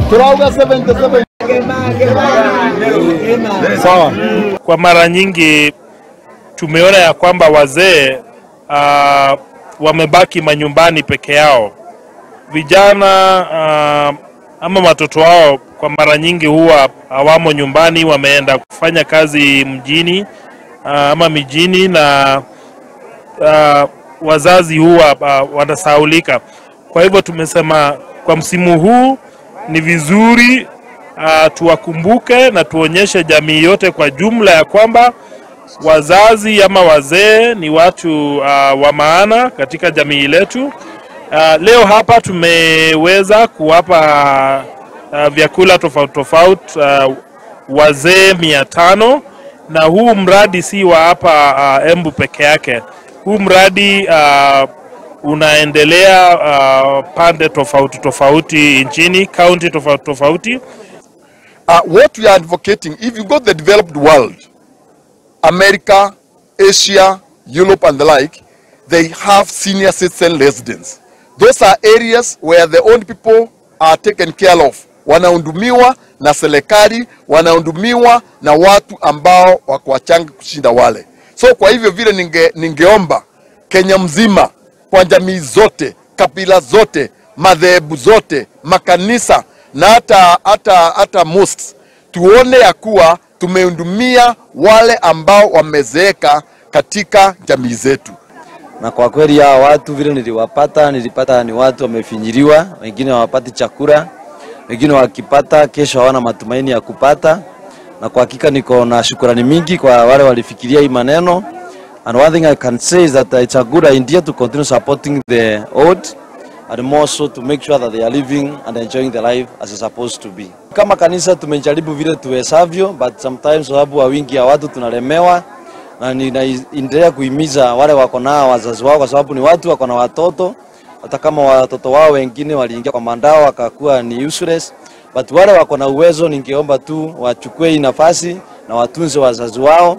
Turauga 77. Sawa. Kwa mara nyingi tumeona ya kwamba wazee wamebaki manyumbani peke yao. Vijana ama watoto wao kwa mara nyingi huwa hawamo nyumbani, wameenda kufanya kazi mjini ama mijini, na wazazi huwa wanasahaulika. Kwa hivyo tumesema kwa msimu huu ni vizuri tuwakumbuke na tuonyeshe jamii yote kwa jumla ya kwamba wazazi ama wazee ni watu wa maana katika jamii letu. Leo hapa tumeweza kuwapa vyakula tofauti wazee 500, na huu mradi si wa hapa Embu peke yake. Huu mradi unaendelea pande tofauti nchini, county tofauti. What we are advocating, if you go to the developed world, America, Asia, Europe and the like, they have senior citizen residence. Those are areas where the old people are taken care of. Wanahudumiwa na serikali, wanahudumiwa na watu ambao wako wachanga kushinda wale. So kwa hivyo vile ningeomba Kenya mzima, kwa jamii zote, kabila zote, madhehebu zote, makanisa na hata mosques, tuone ya kuwa tumehudumia wale ambao wamezeeka katika jamii zetu. Na kwa kweli hao watu vile nilipata ni watu wamefinyiliwa, wengine hawapati chakula, wengine wakipata kesho hawana matumaini ya kupata. Na kwa hakika niko na shukrani mingi kwa wale walifikiria hii maneno. And one thing I can say is that it's a good idea to continue supporting the old, and more so to make sure that they are living and enjoying their life as it's supposed to be. Kama kanisa tumejaribu vile tuwezavyo, but sometimes sababu wingi ya watu tunalemewa, na ninaendelea kuhimiza wale wako na wazazi wao, kwa sababu ni watu wako na watoto, hata kama watoto wao wengine waliingia kwa mandao wakakuwa ni useless, but wale wako na uwezo ningeomba tu wachukue hii nafasi na watunze wazazi wao.